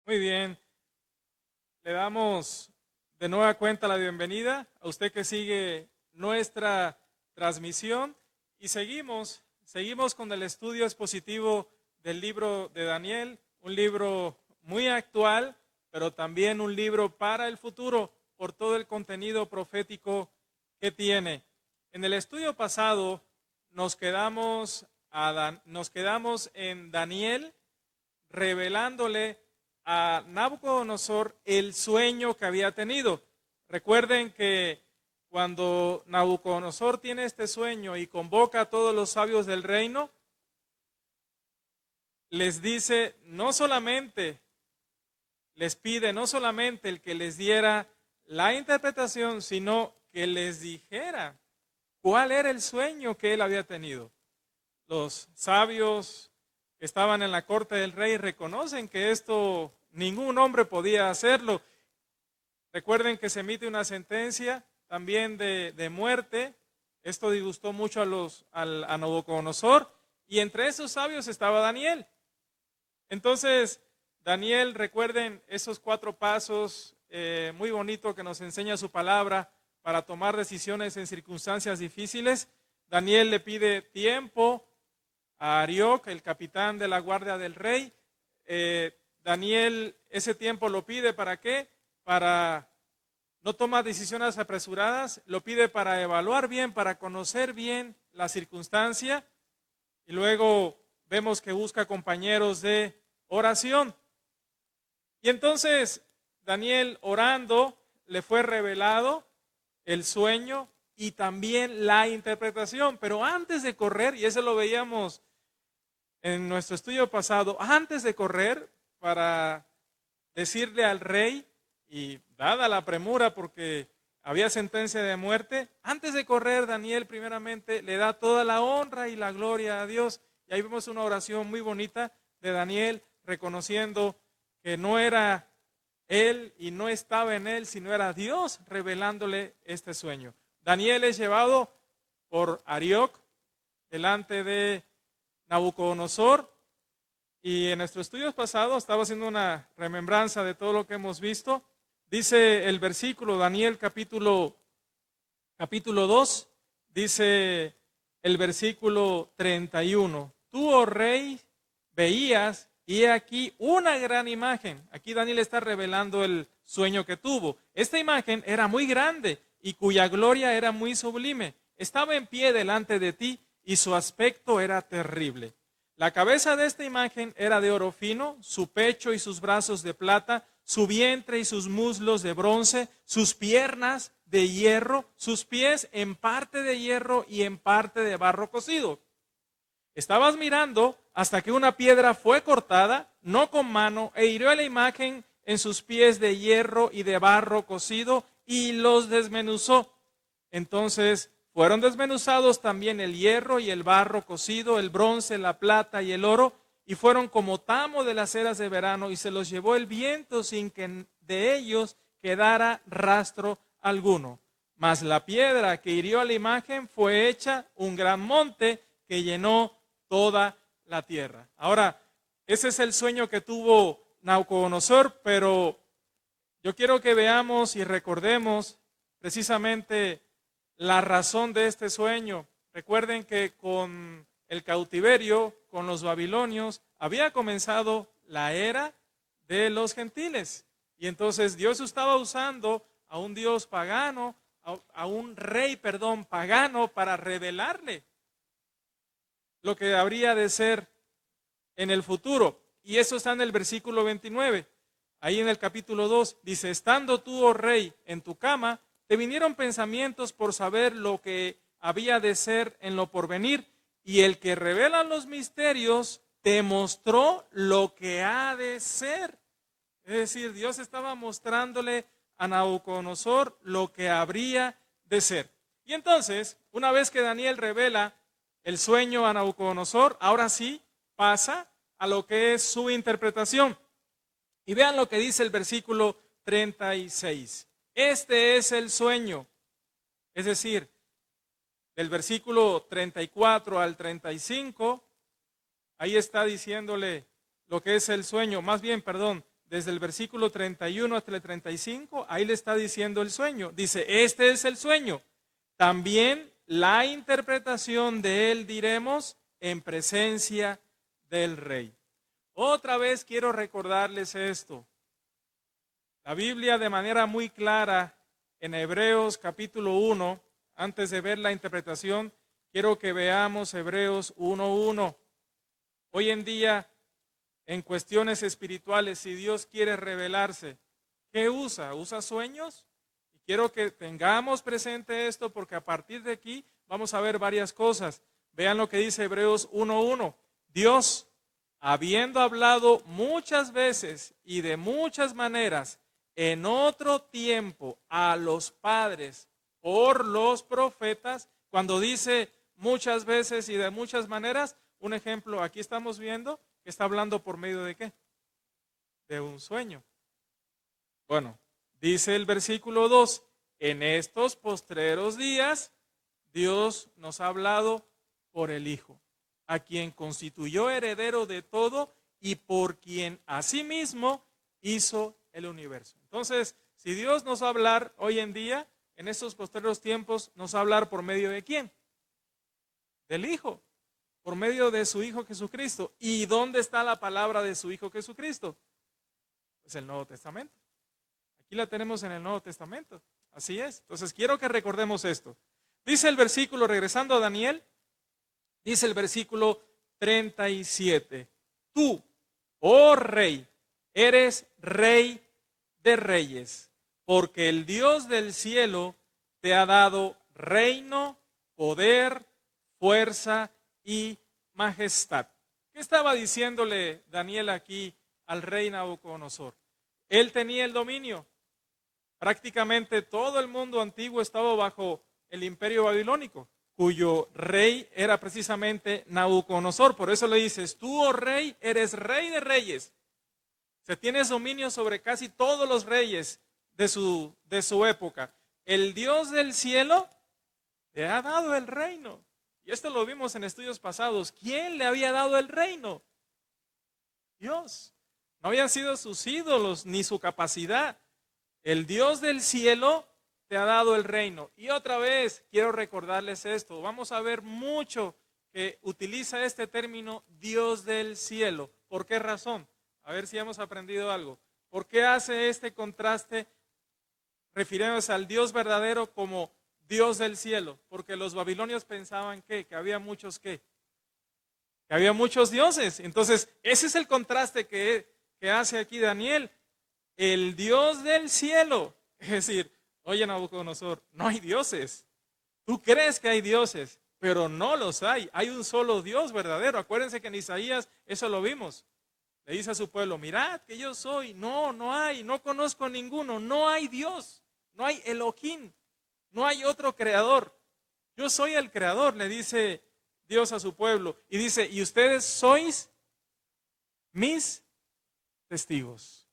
Muy bien, le damos de nueva cuenta la bienvenida a usted que sigue nuestra transmisión y seguimos con el estudio expositivo del libro de Daniel, un libro muy actual, pero también un libro para el futuro por todo el contenido profético que tiene. En el estudio pasado nos quedamos en Daniel revelándole a Nabucodonosor el sueño que había tenido. Recuerden que cuando Nabucodonosor tiene este sueño y convoca a todos los sabios del reino, les dice, les pide no solamente el que les diera la interpretación, sino que les dijera cuál era el sueño que él había tenido. Los sabios que estaban en la corte del rey reconocen que esto ningún hombre podía hacerlo. Recuerden que se emite una sentencia también de muerte. Esto disgustó mucho a Nabucodonosor, y entre esos sabios estaba Daniel. Entonces, Daniel, recuerden esos 4 pasos muy bonitos que nos enseña su palabra para tomar decisiones en circunstancias difíciles. Daniel le pide tiempo a Arioc, el capitán de la guardia del rey. Daniel ese tiempo lo pide ¿para qué? No toma decisiones apresuradas, lo pide para evaluar bien, para conocer bien la circunstancia, y luego vemos que busca compañeros de oración. Y entonces Daniel, orando, le fue revelado el sueño y también la interpretación. Pero antes de correr, y eso lo veíamos en nuestro estudio pasado, antes de correr para decirle al rey, y dada la premura porque había sentencia de muerte, antes de correr Daniel primeramente le da toda la honra y la gloria a Dios. Y ahí vemos una oración muy bonita de Daniel reconociendo que no era él y no estaba en él, sino era Dios revelándole este sueño. Daniel es llevado por Arioc delante de Nabucodonosor, y en nuestros estudios pasados estaba haciendo una remembranza de todo lo que hemos visto. Dice el versículo, Daniel capítulo 2, dice el versículo 31. Tú, oh rey, veías, y he aquí una gran imagen. Aquí Daniel está revelando el sueño que tuvo. Esta imagen era muy grande y cuya gloria era muy sublime. Estaba en pie delante de ti y su aspecto era terrible. La cabeza de esta imagen era de oro fino, su pecho y sus brazos de plata, su vientre y sus muslos de bronce, sus piernas de hierro, sus pies en parte de hierro y en parte de barro cocido. Estabas mirando hasta que una piedra fue cortada, no con mano, e hirió a la imagen en sus pies de hierro y de barro cocido y los desmenuzó. Entonces fueron desmenuzados también el hierro y el barro cocido, el bronce, la plata y el oro, y fueron como tamo de las eras de verano, y se los llevó el viento sin que de ellos quedara rastro alguno. Mas la piedra que hirió a la imagen fue hecha un gran monte que llenó toda la tierra. Ahora, ese es el sueño que tuvo Nabucodonosor, pero yo quiero que veamos y recordemos precisamente la razón de este sueño. Recuerden que con el cautiverio, con los babilonios, había comenzado la era de los gentiles. Y entonces Dios estaba usando a un Dios pagano, a un rey, pagano, para revelarle lo que habría de ser en el futuro. Y eso está en el versículo 29. Ahí en el capítulo 2 dice, estando tú, oh rey, en tu cama, te vinieron pensamientos por saber lo que había de ser en lo porvenir, y el que revela los misterios te mostró lo que ha de ser. Es decir, Dios estaba mostrándole a Nabucodonosor lo que habría de ser. Y entonces, una vez que Daniel revela el sueño a Nabucodonosor, ahora sí pasa a lo que es su interpretación. Y vean lo que dice el versículo 36. Este es el sueño. Es decir, del versículo 34 al 35, ahí está diciéndole lo que es el sueño. Más bien, desde el versículo 31 hasta el 35, ahí le está diciendo el sueño. Dice, este es el sueño. También la interpretación de él diremos en presencia del rey. Otra vez quiero recordarles esto. La Biblia de manera muy clara en Hebreos capítulo 1, antes de ver la interpretación, quiero que veamos Hebreos 1:1. Hoy en día, en cuestiones espirituales, si Dios quiere revelarse, ¿qué usa? ¿Usa sueños? Y quiero que tengamos presente esto porque a partir de aquí vamos a ver varias cosas. Vean lo que dice Hebreos 1:1. Dios, habiendo hablado muchas veces y de muchas maneras en otro tiempo a los padres por los profetas, cuando dice muchas veces y de muchas maneras, un ejemplo, aquí estamos viendo que está hablando por medio de ¿qué? De un sueño. Bueno, dice el versículo 2, en estos postreros días Dios nos ha hablado por el Hijo, a quien constituyó heredero de todo y por quien asimismo hizo el universo. Entonces, si Dios nos va a hablar hoy en día, en estos postreros tiempos, nos va a hablar por medio de ¿quién? Del Hijo, por medio de su Hijo Jesucristo. ¿Y dónde está la palabra de su Hijo Jesucristo? Pues el Nuevo Testamento. Aquí la tenemos en el Nuevo Testamento. Así es. Entonces, quiero que recordemos esto. Dice el versículo, regresando a Daniel, dice el versículo 37. Tú, oh Rey, eres Rey de reyes, porque el Dios del cielo te ha dado reino, poder, fuerza y majestad. ¿Qué estaba diciéndole Daniel aquí al rey Nabucodonosor? Él tenía el dominio. Prácticamente todo el mundo antiguo estaba bajo el imperio babilónico, cuyo rey era precisamente Nabucodonosor. Por eso le dices, tú, oh rey, eres Rey de reyes. Se tienes dominio sobre casi todos los reyes de su época. El Dios del cielo te ha dado el reino. Y esto lo vimos en estudios pasados. ¿Quién le había dado el reino? Dios. No habían sido sus ídolos ni su capacidad. El Dios del cielo te ha dado el reino. Y otra vez quiero recordarles esto. Vamos a ver mucho que utiliza este término Dios del cielo. ¿Por qué razón? A ver si hemos aprendido algo. ¿Por qué hace este contraste refiriéndose al Dios verdadero como Dios del cielo? Porque los babilonios pensaban que había muchos que había muchos dioses. Entonces, ese es el contraste que hace aquí Daniel. El Dios del cielo. Es decir, oye Nabucodonosor, no hay dioses. Tú crees que hay dioses, pero no los hay. Hay un solo Dios verdadero. Acuérdense que en Isaías eso lo vimos. Le dice a su pueblo, mirad que yo soy. No, no hay, no conozco ninguno. No hay Dios, no hay Elohim, no hay otro creador. Yo soy el creador, le dice Dios a su pueblo. Y dice, y ustedes sois mis testigos.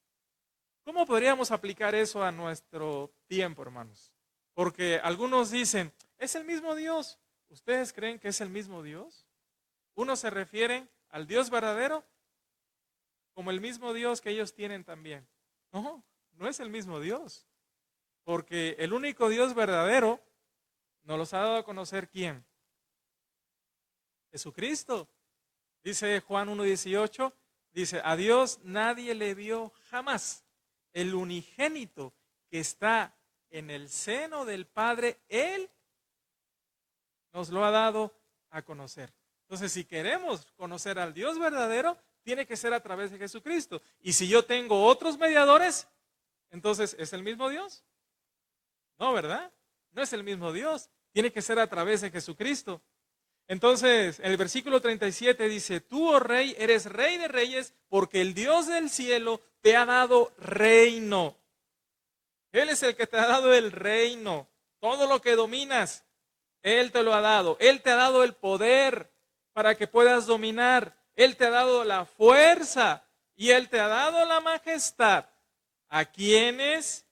¿Cómo podríamos aplicar eso a nuestro tiempo, hermanos? Porque algunos dicen, es el mismo Dios. ¿Ustedes creen que es el mismo Dios? Unos se refieren al Dios verdadero como el mismo Dios que ellos tienen también. No, no es el mismo Dios. Porque el único Dios verdadero nos los ha dado a conocer ¿quién? Jesucristo. Dice Juan 1:18, dice, a Dios nadie le vio jamás. El unigénito que está en el seno del Padre, Él nos lo ha dado a conocer. Entonces, si queremos conocer al Dios verdadero, tiene que ser a través de Jesucristo. Y si yo tengo otros mediadores, entonces, ¿es el mismo Dios? No, ¿verdad? No es el mismo Dios. Tiene que ser a través de Jesucristo. Entonces, el versículo 37 dice, tú, oh Rey, eres Rey de reyes, porque el Dios del cielo te ha dado reino. Él es el que te ha dado el reino. Todo lo que dominas, Él te lo ha dado. Él te ha dado el poder para que puedas dominar. Él te ha dado la fuerza y Él te ha dado la majestad. A quienes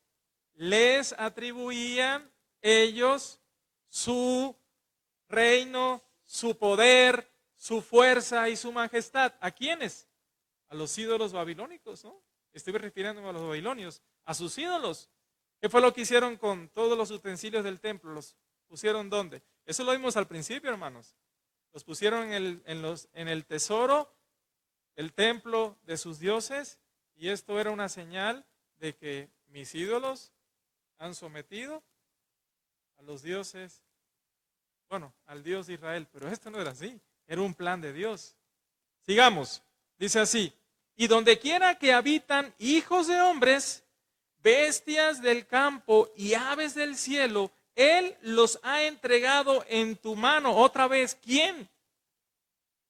les atribuían ellos su reino, su poder, su fuerza y su majestad. ¿A quiénes? A los ídolos babilónicos, ¿no? Estoy refiriéndome a los babilonios, a sus ídolos. ¿Qué fue lo que hicieron con todos los utensilios del templo? ¿Los pusieron dónde? Eso lo vimos al principio, hermanos. Los pusieron en el tesoro, el templo de sus dioses, y esto era una señal de que mis ídolos han sometido a los dioses, bueno, al Dios de Israel, pero esto no era así, era un plan de Dios. Sigamos, dice así, y donde quiera que habitan hijos de hombres, bestias del campo y aves del cielo, Él los ha entregado en tu mano. Otra vez, ¿quién?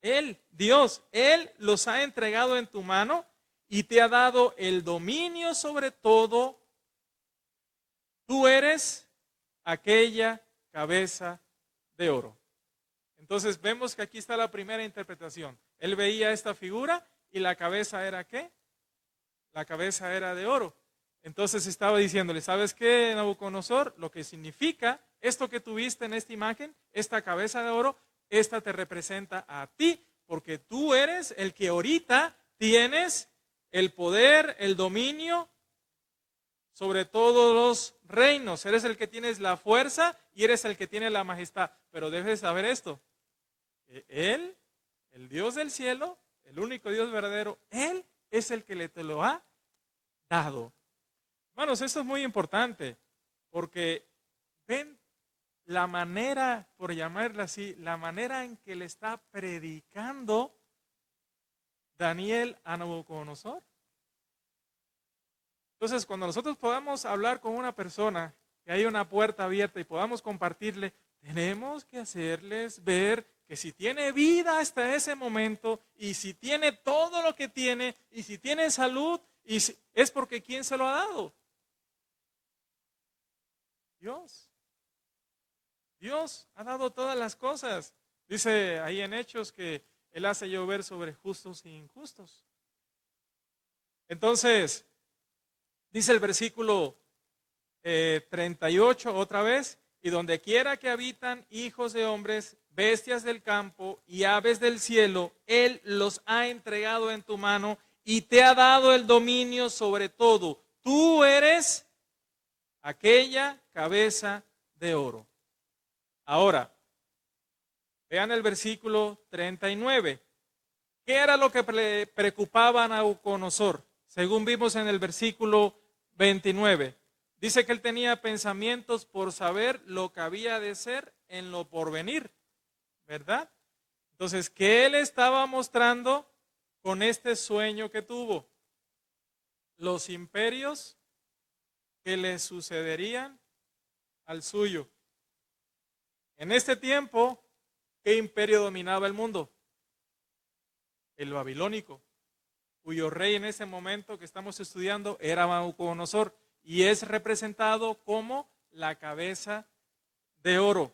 Él, Dios, Él los ha entregado en tu mano y te ha dado el dominio sobre todo. Tú eres aquella cabeza de oro. Entonces vemos que aquí está la primera interpretación. Él veía esta figura y la cabeza era ¿qué? La cabeza era de oro. Entonces estaba diciéndole, ¿sabes qué, Nabucodonosor? Lo que significa esto que tuviste en esta imagen, esta cabeza de oro, esta te representa a ti, porque tú eres el que ahorita tienes el poder, el dominio sobre todos los reinos. Eres el que tienes la fuerza y eres el que tiene la majestad. Pero debes saber esto. Él, el Dios del cielo, el único Dios verdadero, Él es el que te lo ha dado. Hermanos, esto es muy importante porque ven la manera, por llamarla así, la manera en que le está predicando Daniel a Nabucodonosor. Entonces, cuando nosotros podamos hablar con una persona, que hay una puerta abierta y podamos compartirle, tenemos que hacerles ver que si tiene vida hasta ese momento y si tiene todo lo que tiene y si tiene salud, es porque ¿quién se lo ha dado? Dios. Dios ha dado todas las cosas. Dice ahí en Hechos que Él hace llover sobre justos e injustos. Entonces, dice el versículo 38 otra vez, y donde quiera que habitan hijos de hombres, bestias del campo y aves del cielo, Él los ha entregado en tu mano y te ha dado el dominio sobre todo. Tú eres aquella cabeza de oro. Ahora, vean el versículo 39. ¿Qué era lo que preocupaba a Nabucodonosor? Según vimos en el versículo 29. Dice que él tenía pensamientos por saber lo que había de ser en lo porvenir, ¿verdad? Entonces, ¿qué él estaba mostrando con este sueño que tuvo? Los imperios que le sucederían al suyo. En este tiempo, ¿qué imperio dominaba el mundo? El babilónico, cuyo rey en ese momento que estamos estudiando era Nabucodonosor y es representado como la cabeza de oro.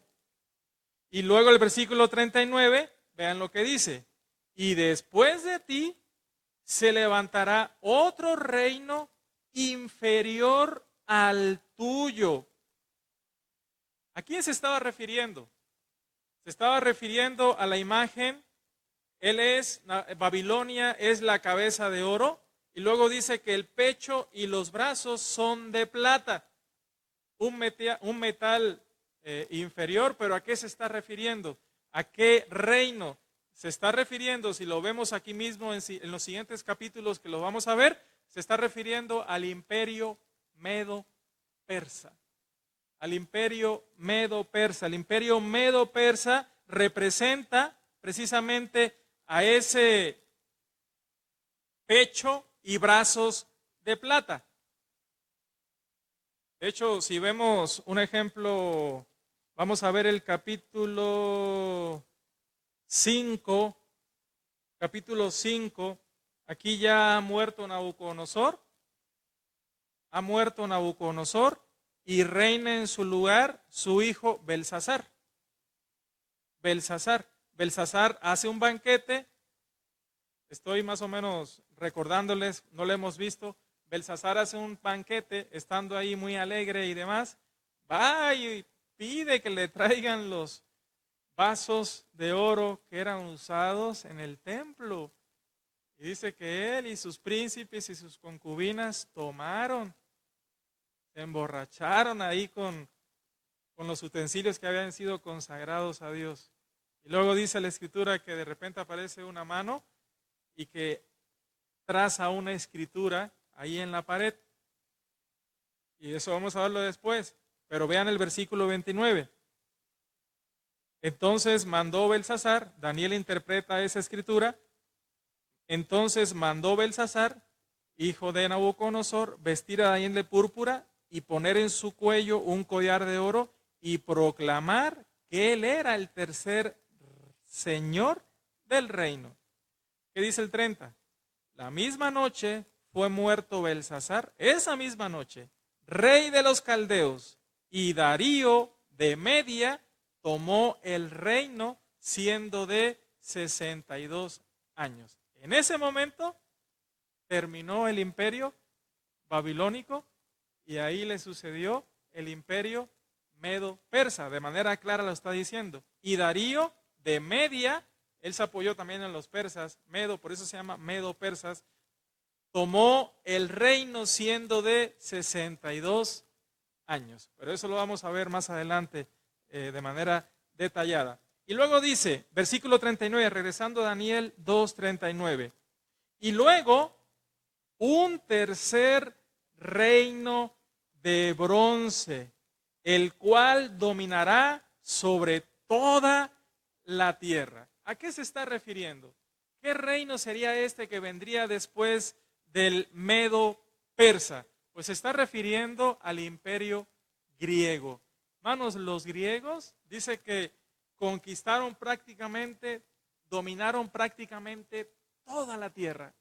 Y luego el versículo 39, vean lo que dice, y después de ti se levantará otro reino inferior al tuyo. ¿A quién se estaba refiriendo? Se estaba refiriendo a la imagen. Babilonia es la cabeza de oro, y luego dice que el pecho y los brazos son de plata, un metal inferior. Pero ¿a qué se está refiriendo? ¿A qué reino se está refiriendo? Si lo vemos aquí mismo en los siguientes capítulos que lo vamos a ver, se está refiriendo al imperio medo-persa. Al imperio medo-persa. El imperio medo-persa representa precisamente a ese pecho y brazos de plata. De hecho, si vemos un ejemplo, vamos a ver el capítulo 5. Capítulo 5, aquí ya ha muerto Nabucodonosor. Ha muerto Nabucodonosor y reina en su lugar su hijo Belsasar. Belsasar hace un banquete. Estoy más o menos recordándoles, no lo hemos visto. Belsasar hace un banquete, estando ahí muy alegre y demás. Va y pide que le traigan los vasos de oro que eran usados en el templo. Y dice que él y sus príncipes y sus concubinas tomaron, se emborracharon ahí con los utensilios que habían sido consagrados a Dios. Y luego dice la escritura que de repente aparece una mano y que traza una escritura ahí en la pared. Y eso vamos a verlo después. Pero vean el versículo 29. Entonces mandó Belsasar, Daniel interpreta esa escritura. Entonces mandó Belsasar, hijo de Nabucodonosor, vestir a Daniel de púrpura y poner en su cuello un collar de oro y proclamar que él era el tercer señor del reino. ¿Qué dice el 30? La misma noche fue muerto Belsasar, esa misma noche, rey de los caldeos, y Darío de Media tomó el reino siendo de 62 años. En ese momento terminó el imperio babilónico y ahí le sucedió el imperio medo-persa. De manera clara lo está diciendo. Y Darío de Media, él se apoyó también en los persas, Medo, por eso se llama Medo-persas, tomó el reino siendo de 62 años. Pero eso lo vamos a ver más adelante de manera detallada. Y luego dice, versículo 39, regresando a Daniel 2:39. Y luego un tercer reino de bronce, el cual dominará sobre toda la tierra. ¿A qué se está refiriendo? ¿Qué reino sería este que vendría después del Medo persa? Pues se está refiriendo al imperio griego. Hermanos, los griegos dice que conquistaron prácticamente, dominaron prácticamente toda la tierra.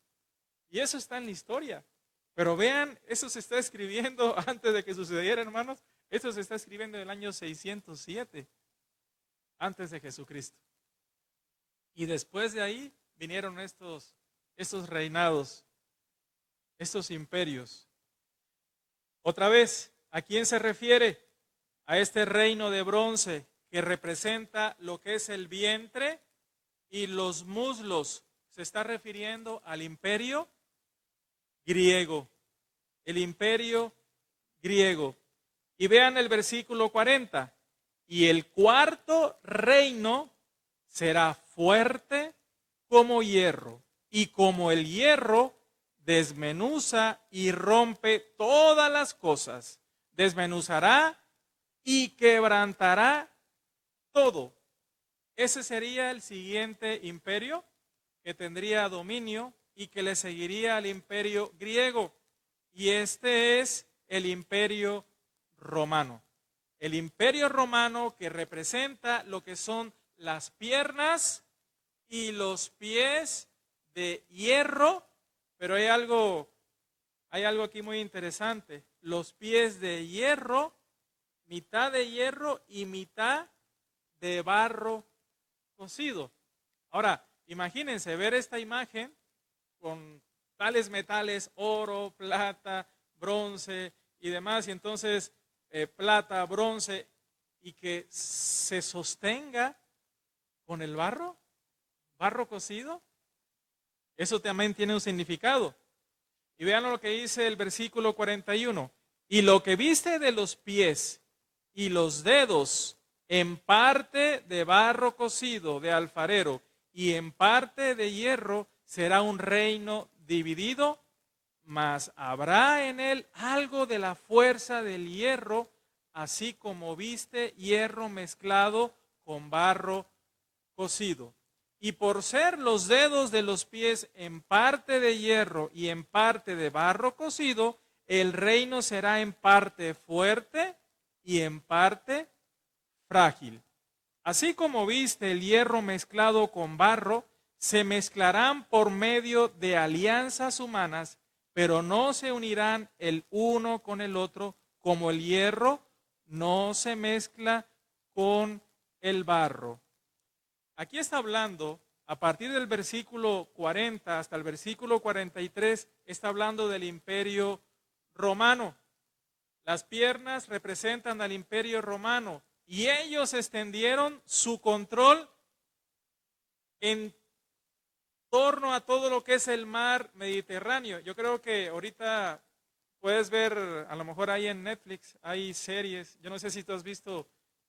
Y eso está en la historia. Pero vean, eso se está escribiendo antes de que sucediera, hermanos. Eso se está escribiendo en el año 607, antes de Jesucristo. Y después de ahí vinieron estos reinados, estos imperios. Otra vez, ¿a quién se refiere? A este reino de bronce que representa lo que es el vientre y los muslos. Se está refiriendo al imperio griego. El imperio griego. Y vean el versículo 40. Y el cuarto reino será fuerte como hierro, y como el hierro desmenuza y rompe todas las cosas, desmenuzará y quebrantará todo. Ese sería el siguiente imperio que tendría dominio y que le seguiría al imperio griego. Y este es el imperio romano. El imperio romano que representa lo que son las piernas y los pies de hierro, pero hay algo aquí muy interesante. Los pies de hierro, mitad de hierro y mitad de barro cocido. Ahora, imagínense ver esta imagen con tales metales, oro, plata, bronce y demás, y entonces plata, bronce, y que se sostenga con el barro cocido. Eso también tiene un significado. Y vean lo que dice el versículo 41. Y lo que viste de los pies y los dedos, en parte de barro cocido de alfarero y en parte de hierro, será un reino dividido, mas habrá en él algo de la fuerza del hierro, así como viste hierro mezclado con barro cocido. Y por ser los dedos de los pies en parte de hierro y en parte de barro cocido, el reino será en parte fuerte y en parte frágil. Así como viste el hierro mezclado con barro, se mezclarán por medio de alianzas humanas, pero no se unirán el uno con el otro, como el hierro no se mezcla con el barro. Aquí está hablando, a partir del versículo 40 hasta el versículo 43, está hablando del imperio romano. Las piernas representan al imperio romano y ellos extendieron su control en torno a todo lo que es el mar Mediterráneo. Yo creo que ahorita puedes ver, a lo mejor ahí en Netflix, hay series. Yo no sé si tú has visto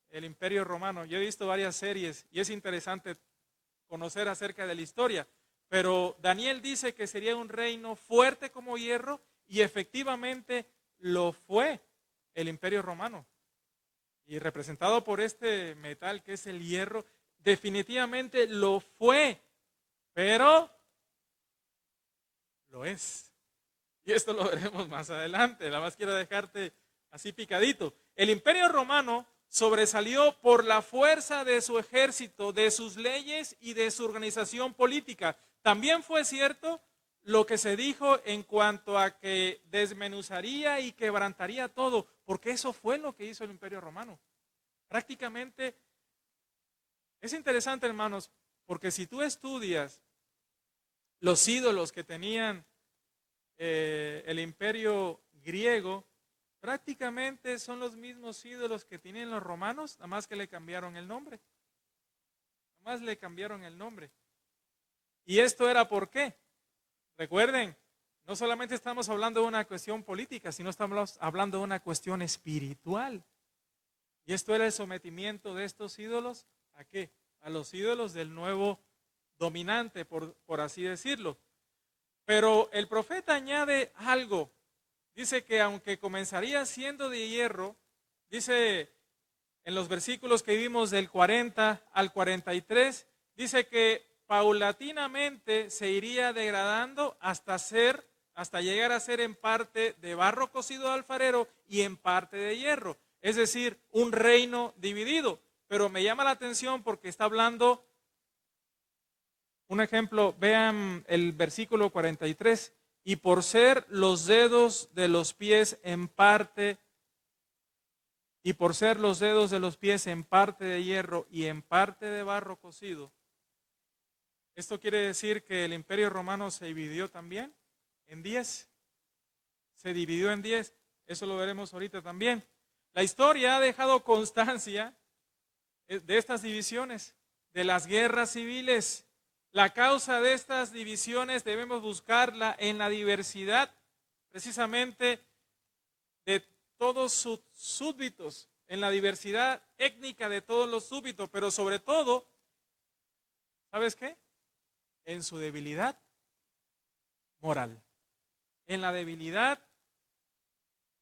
el Imperio Romano. Yo he visto varias series y es interesante conocer acerca de la historia. Pero Daniel dice que sería un reino fuerte como hierro y efectivamente lo fue el Imperio Romano. Y representado por este metal que es el hierro, definitivamente lo fue, pero lo es. Y esto lo veremos más adelante. Nada más quiero dejarte así picadito. El Imperio Romano sobresalió por la fuerza de su ejército, de sus leyes y de su organización política. También fue cierto lo que se dijo en cuanto a que desmenuzaría y quebrantaría todo, porque eso fue lo que hizo el Imperio Romano. Prácticamente es interesante, hermanos, porque si tú estudias los ídolos que tenían el imperio griego, prácticamente son los mismos ídolos que tienen los romanos, nada más que le cambiaron el nombre. Nada más le cambiaron el nombre. ¿Y esto era por qué? Recuerden, no solamente estamos hablando de una cuestión política, sino estamos hablando de una cuestión espiritual. Y esto era el sometimiento de estos ídolos, ¿a qué? A los ídolos del nuevo dominante, por así decirlo. Pero el profeta añade algo. Dice que aunque comenzaría siendo de hierro, dice en los versículos que vimos del 40 al 43, dice que paulatinamente se iría degradando hasta llegar a ser en parte de barro cocido de alfarero y en parte de hierro. Es decir, un reino dividido. Pero me llama la atención porque está hablando, un ejemplo, vean el versículo 43, y por ser los dedos de los pies en parte, y por ser los dedos de los pies en parte de hierro y en parte de barro cocido. Esto quiere decir que el Imperio Romano se dividió también en 10. Se dividió en 10. Eso lo veremos ahorita también. La historia ha dejado constancia de estas divisiones, de las guerras civiles. La causa de estas divisiones debemos buscarla en la diversidad, precisamente de todos sus súbditos, en la diversidad étnica de todos los súbditos, pero sobre todo, ¿sabes qué? En su debilidad moral. En la debilidad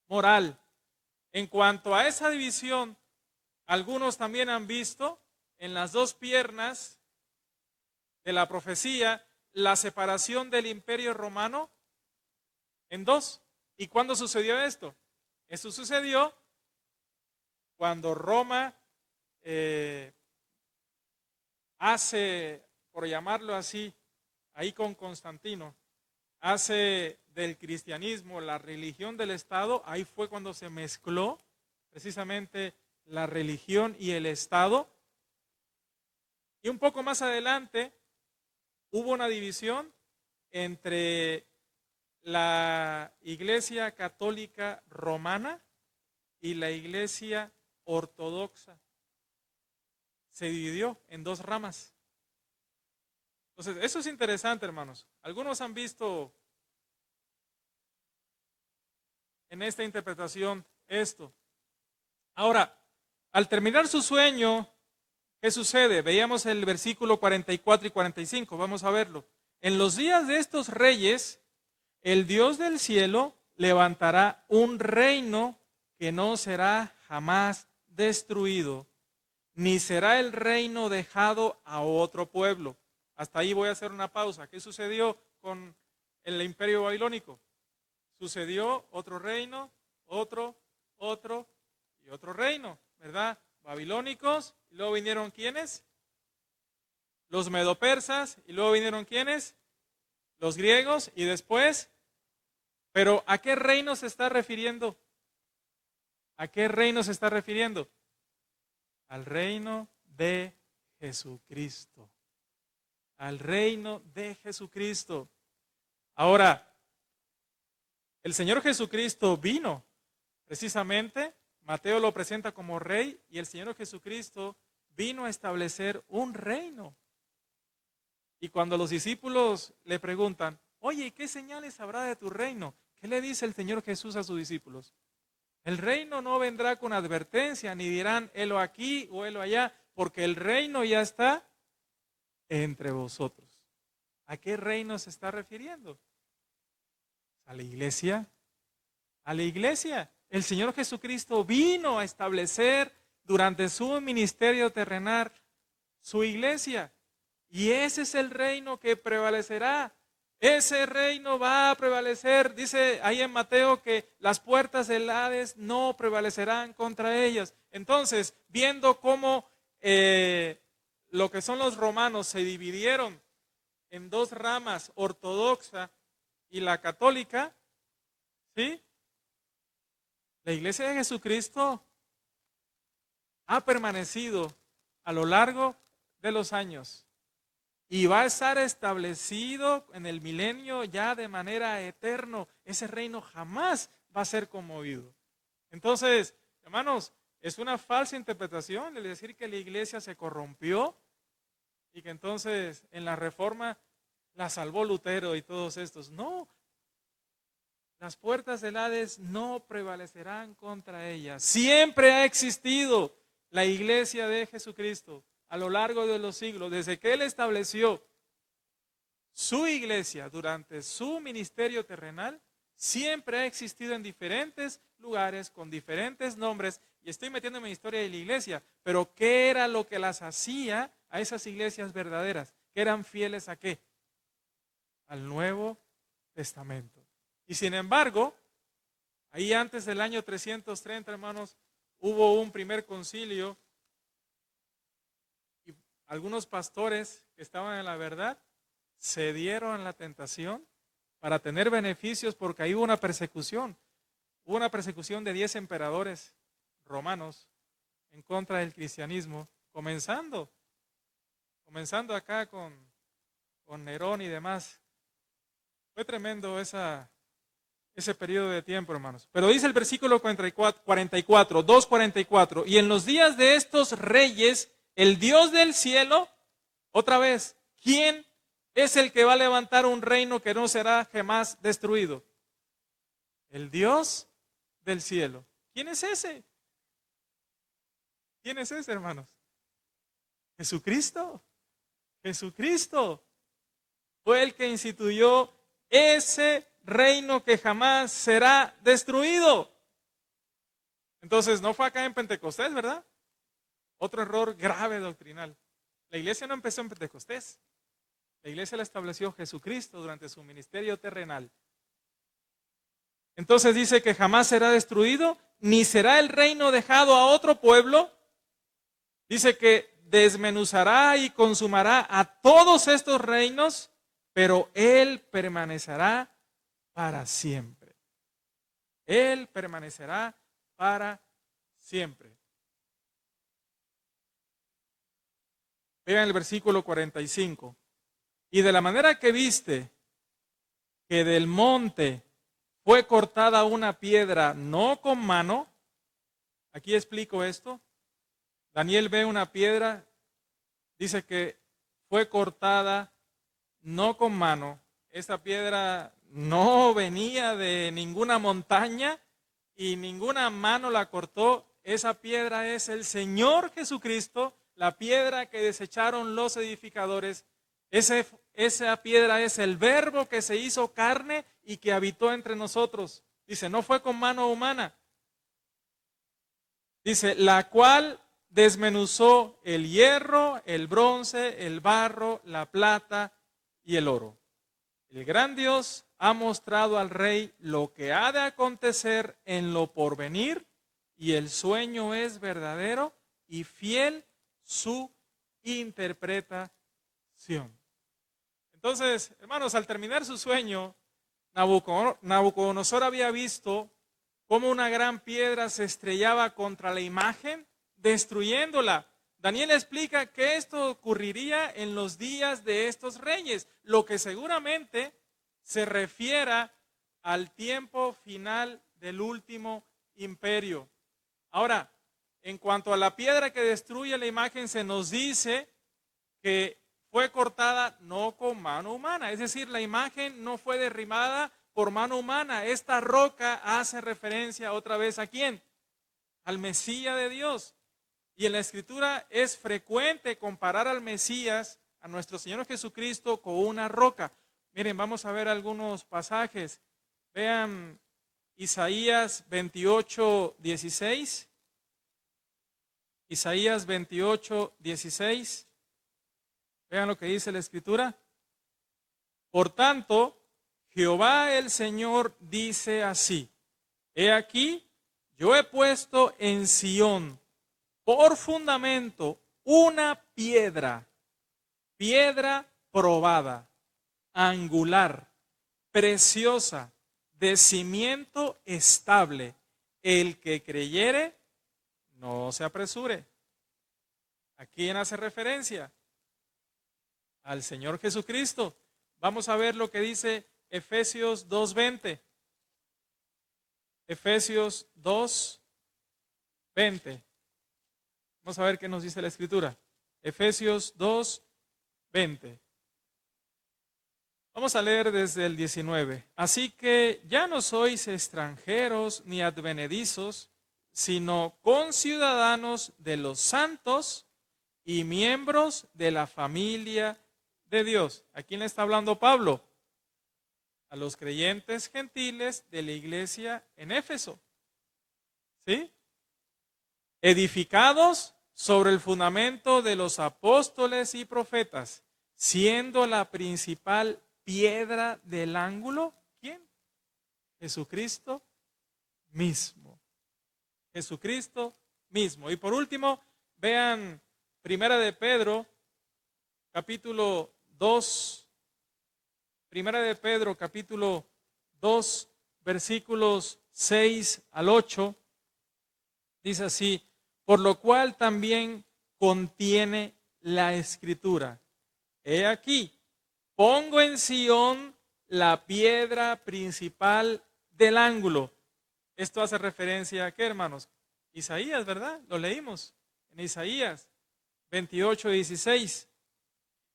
moral. En cuanto a esa división, algunos también han visto en las dos piernas de la profecía la separación del Imperio Romano en dos. ¿Y cuándo sucedió esto? Eso sucedió cuando Roma hace, por llamarlo así, ahí con Constantino, hace del cristianismo la religión del Estado. Ahí fue cuando se mezcló precisamente la religión y el Estado. Y un poco más adelante hubo una división entre la Iglesia Católica Romana y la Iglesia Ortodoxa. Se dividió en dos ramas. Entonces, eso es interesante, hermanos. Algunos han visto en esta interpretación esto. Ahora, al terminar su sueño, ¿qué sucede? Veíamos el versículo 44 y 45, vamos a verlo. En los días de estos reyes, el Dios del cielo levantará un reino que no será jamás destruido, ni será el reino dejado a otro pueblo. Hasta ahí voy a hacer una pausa. ¿Qué sucedió con el imperio babilónico? Sucedió otro reino, otro y otro reino, ¿verdad? Babilónicos, y luego vinieron ¿quiénes? Los medopersas, y luego vinieron ¿quiénes? Los griegos, y después, pero ¿a qué reino se está refiriendo? ¿A qué reino se está refiriendo? Al reino de Jesucristo. Al reino de Jesucristo. Ahora, el Señor Jesucristo vino precisamente, Mateo lo presenta como rey, y el Señor Jesucristo vino a establecer un reino. Y cuando los discípulos le preguntan, oye, ¿qué señales habrá de tu reino? ¿Qué le dice el Señor Jesús a sus discípulos? El reino no vendrá con advertencia, ni dirán, helo aquí o helo allá, porque el reino ya está entre vosotros. ¿A qué reino se está refiriendo? A la iglesia. A la iglesia. El Señor Jesucristo vino a establecer durante su ministerio terrenal su iglesia. Y ese es el reino que prevalecerá. Ese reino va a prevalecer. Dice ahí en Mateo que las puertas del Hades no prevalecerán contra ellas. Entonces, viendo cómo lo que son los romanos se dividieron en dos ramas, ortodoxa y la católica, ¿sí? La iglesia de Jesucristo ha permanecido a lo largo de los años y va a estar establecido en el milenio ya de manera eterna. Ese reino jamás va a ser conmovido. Entonces, hermanos, es una falsa interpretación el decir que la iglesia se corrompió y que entonces en la reforma la salvó Lutero y todos estos. No, las puertas del Hades no prevalecerán contra ellas. Siempre ha existido la iglesia de Jesucristo a lo largo de los siglos, desde que Él estableció su iglesia durante su ministerio terrenal, siempre ha existido en diferentes lugares, con diferentes nombres, y estoy metiéndome en la historia de la iglesia, pero ¿qué era lo que las hacía a esas iglesias verdaderas? ¿Que eran fieles a qué? Al Nuevo Testamento. Y sin embargo, ahí antes del año 330, hermanos, hubo un primer concilio y algunos pastores que estaban en la verdad cedieron a la tentación para tener beneficios porque ahí hubo una persecución. Hubo una persecución de 10 emperadores romanos en contra del cristianismo, comenzando acá con Nerón y demás. Fue tremendo ese periodo de tiempo, hermanos. Pero dice el versículo 44, 2:44, y en los días de estos reyes, el Dios del cielo, otra vez, ¿quién es el que va a levantar un reino que no será jamás destruido? El Dios del cielo. ¿Quién es ese? ¿Quién es ese, hermanos? Jesucristo. Jesucristo fue el que instituyó ese reino que jamás será destruido. Entonces, no fue acá en Pentecostés, ¿verdad? Otro error grave doctrinal. La iglesia no empezó en Pentecostés. La iglesia la estableció Jesucristo durante su ministerio terrenal. Entonces dice que jamás será destruido, ni será el reino dejado a otro pueblo. Dice que desmenuzará y consumará a todos estos reinos, pero Él permanecerá para siempre. Él permanecerá para siempre. Vean el versículo 45. Y de la manera que viste que del monte fue cortada una piedra no con mano, aquí explico esto. Daniel ve una piedra, dice que fue cortada no con mano. Esta piedra no venía de ninguna montaña y ninguna mano la cortó. Esa piedra es el Señor Jesucristo, la piedra que desecharon los edificadores. Esa piedra es el Verbo que se hizo carne y que habitó entre nosotros. Dice, no fue con mano humana. Dice, la cual desmenuzó el hierro, el bronce, el barro, la plata y el oro. El gran Dios ha mostrado al rey lo que ha de acontecer en lo porvenir, y el sueño es verdadero y fiel su interpretación. Entonces, hermanos, al terminar su sueño, Nabucodonosor había visto cómo una gran piedra se estrellaba contra la imagen, destruyéndola. Daniel explica que esto ocurriría en los días de estos reyes, lo que seguramente se refiera al tiempo final del último imperio. Ahora, en cuanto a la piedra que destruye la imagen, se nos dice que fue cortada no con mano humana. Es decir, la imagen no fue derribada por mano humana. Esta roca hace referencia otra vez ¿a quién? Al Mesías de Dios. Y en la Escritura es frecuente comparar al Mesías, a nuestro Señor Jesucristo, con una roca. Miren, vamos a ver algunos pasajes. Vean Isaías 28, 16. Isaías 28, 16. Vean lo que dice la Escritura. Por tanto, Jehová el Señor dice así: He aquí, yo he puesto en Sión por fundamento una piedra, piedra probada, angular, preciosa, de cimiento estable. El que creyere, no se apresure. ¿A quién hace referencia? Al Señor Jesucristo. Vamos a ver lo que dice Efesios 2:20. Efesios 2:20. Vamos a ver qué nos dice la Escritura. Efesios 2:20. Vamos a leer desde el 19. Así que ya no sois extranjeros ni advenedizos, sino conciudadanos de los santos y miembros de la familia de Dios. ¿A quién le está hablando Pablo? A los creyentes gentiles de la iglesia en Éfeso. ¿Sí? Edificados sobre el fundamento de los apóstoles y profetas, siendo la principal piedra del ángulo, ¿quién? Jesucristo mismo. Jesucristo mismo. Y por último, vean Primera de Pedro, capítulo 2. Primera de Pedro, capítulo 2, versículos 6 al 8. Dice así: por lo cual también contiene la Escritura. He aquí, pongo en Sión la piedra principal del ángulo. Esto hace referencia a ¿qué, hermanos? Isaías, ¿verdad? Lo leímos en Isaías 28:16.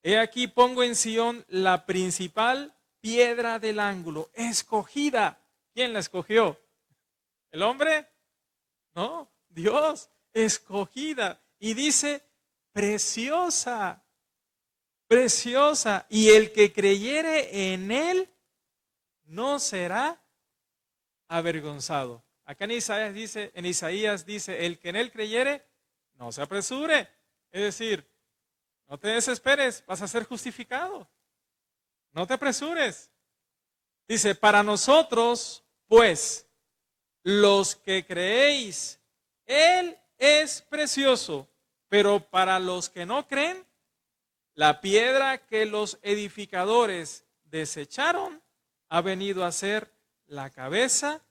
He aquí pongo en Sión la principal piedra del ángulo, escogida. ¿Quién la escogió? ¿El hombre? No, Dios, escogida. Y dice, preciosa, preciosa. Y el que creyere en él no será avergonzado. Acá en Isaías dice, el que en él creyere, no se apresure. Es decir, no te desesperes, vas a ser justificado. No te apresures. Dice, para nosotros, pues, los que creéis, él es precioso, pero para los que no creen, la piedra que los edificadores desecharon ha venido a ser la cabeza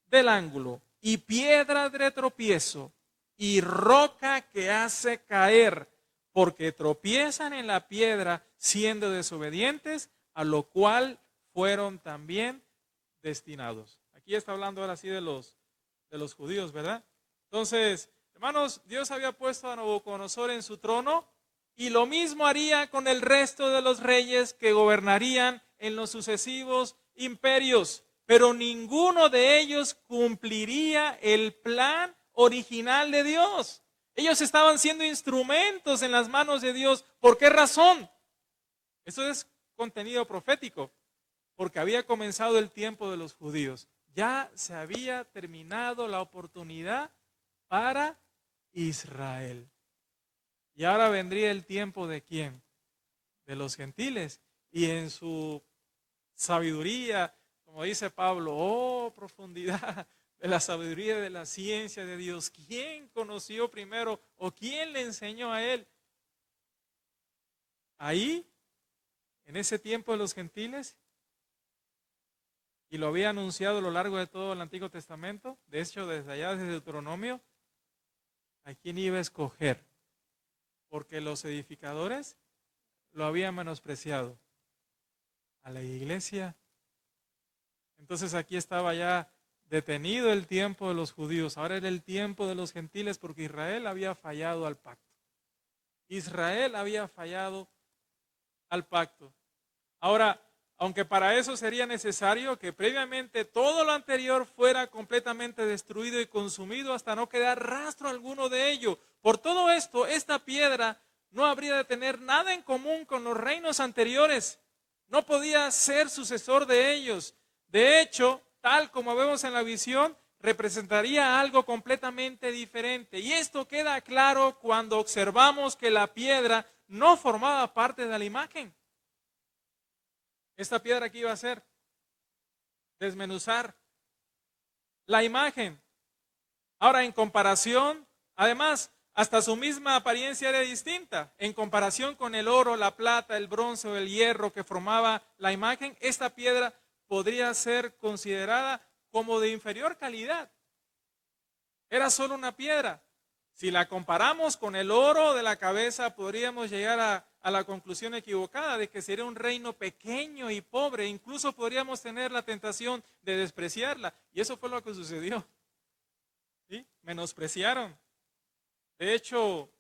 del ángulo y piedra de tropiezo y roca que hace caer, porque tropiezan en la piedra siendo desobedientes, a lo cual fueron también destinados. Aquí está hablando ahora sí de los judíos, ¿verdad? Entonces, hermanos, Dios había puesto a Nabucodonosor en su trono y lo mismo haría con el resto de los reyes que gobernarían en los sucesivos imperios, pero ninguno de ellos cumpliría el plan original de Dios. Ellos estaban siendo instrumentos en las manos de Dios. ¿Por qué razón? Esto es contenido profético, porque había comenzado el tiempo de los judíos. Ya se había terminado la oportunidad para Israel. Y ahora vendría el tiempo ¿de quién? De los gentiles. Y en su sabiduría, como dice Pablo, oh profundidad de la sabiduría de la ciencia de Dios. ¿Quién conoció primero o quién le enseñó a él? Ahí, en ese tiempo de los gentiles, y lo había anunciado a lo largo de todo el Antiguo Testamento, de hecho desde allá, desde Deuteronomio, ¿a quién iba a escoger? Porque los edificadores lo habían menospreciado. A la iglesia. Entonces aquí estaba ya detenido el tiempo de los judíos, ahora era el tiempo de los gentiles porque Israel había fallado al pacto. Israel había fallado al pacto. Ahora, aunque para eso sería necesario que previamente todo lo anterior fuera completamente destruido y consumido hasta no quedar rastro alguno de ello. Por todo esto, esta piedra no habría de tener nada en común con los reinos anteriores. No podía ser sucesor de ellos. De hecho, tal como vemos en la visión, representaría algo completamente diferente. Y esto queda claro cuando observamos que la piedra no formaba parte de la imagen. Esta piedra que iba a hacer, desmenuzar la imagen. Ahora, en comparación, además, hasta su misma apariencia era distinta. En comparación con el oro, la plata, el bronce o el hierro que formaba la imagen, esta piedra podría ser considerada como de inferior calidad. Era solo una piedra. Si la comparamos con el oro de la cabeza, podríamos llegar a la conclusión equivocada de que sería un reino pequeño y pobre. Incluso podríamos tener la tentación de despreciarla. Y eso fue lo que sucedió. ¿Sí? Menospreciaron. De hecho,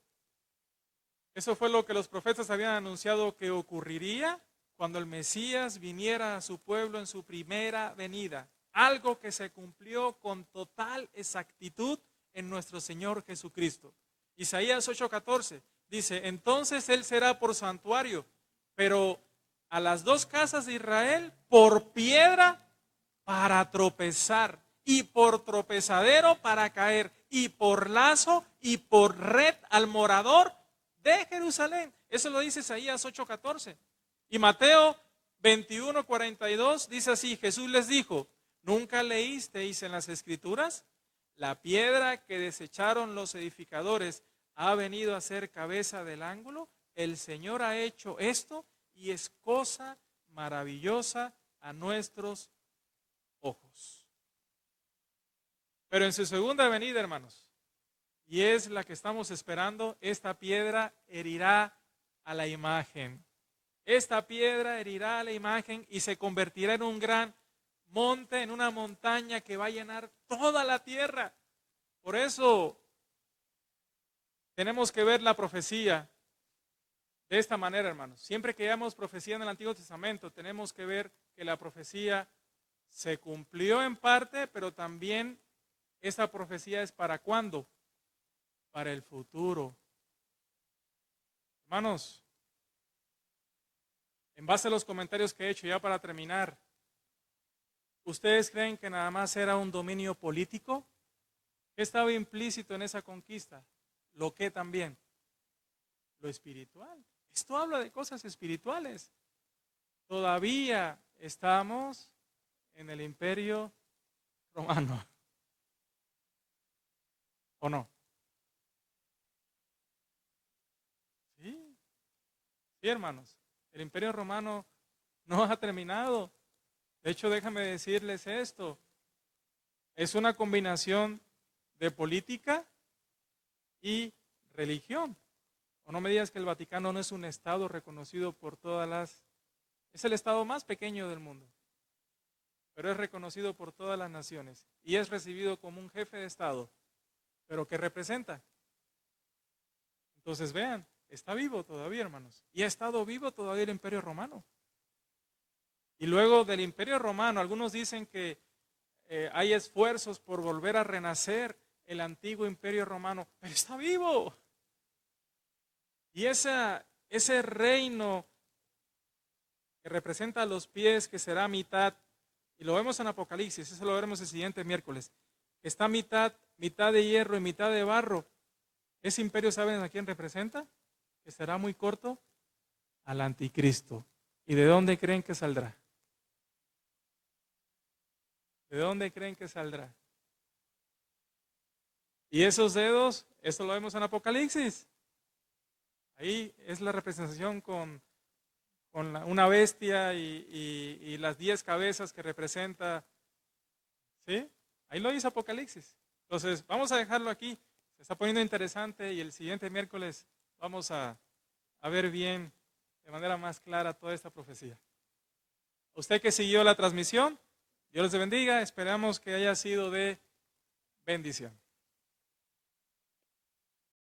eso fue lo que los profetas habían anunciado que ocurriría cuando el Mesías viniera a su pueblo en su primera venida. Algo que se cumplió con total exactitud en nuestro Señor Jesucristo. Isaías 8:14 dice, entonces Él será por santuario, pero a las dos casas de Israel por piedra para tropezar, y por tropezadero para caer, y por lazo y por red al morador de Jerusalén. Eso lo dice Isaías 8:14. Y Mateo 21:42 dice así, Jesús les dijo, ¿nunca leísteis en las Escrituras? La piedra que desecharon los edificadores ha venido a ser cabeza del ángulo. El Señor ha hecho esto y es cosa maravillosa a nuestros ojos. Pero en su segunda venida, hermanos, y es la que estamos esperando, esta piedra herirá a la imagen. Esta piedra herirá a la imagen y se convertirá en un gran monte, en una montaña que va a llenar toda la tierra. Por eso tenemos que ver la profecía de esta manera, hermanos. Siempre que veamos profecía en el Antiguo Testamento, tenemos que ver que la profecía se cumplió en parte, pero también esta profecía es ¿para cuándo? Para el futuro. Hermanos, en base a los comentarios que he hecho ya para terminar, ¿ustedes creen que nada más era un dominio político? ¿Qué estaba implícito en esa conquista? Lo que también, lo espiritual. Esto habla de cosas espirituales. Todavía estamos en el Imperio Romano. ¿O no? Sí, sí, hermanos. El Imperio Romano no ha terminado. De hecho, déjame decirles esto. Es una combinación de política y religión. O no me digas que el Vaticano no es un estado reconocido por todas las... Es el estado más pequeño del mundo, pero es reconocido por todas las naciones y es recibido como un jefe de estado, pero que representa. Entonces vean, está vivo todavía, hermanos, y ha estado vivo todavía el Imperio Romano. Y luego del Imperio Romano, algunos dicen que hay esfuerzos por volver a renacer el antiguo Imperio Romano, pero está vivo. Y ese reino que representa a los pies, que será mitad, y lo vemos en Apocalipsis, eso lo veremos el siguiente miércoles, que está mitad de hierro y mitad de barro. Ese imperio, ¿saben a quién representa? Que será muy corto, al anticristo. ¿Y de dónde creen que saldrá? ¿De dónde creen que saldrá? Y esos dedos, eso lo vemos en Apocalipsis. Ahí es la representación con una bestia y las 10 cabezas que representa. ¿Sí? Ahí lo dice Apocalipsis. Entonces, vamos a dejarlo aquí. Se está poniendo interesante y el siguiente miércoles vamos a ver bien, de manera más clara, toda esta profecía. Usted que siguió la transmisión, Dios les bendiga. Esperamos que haya sido de bendición.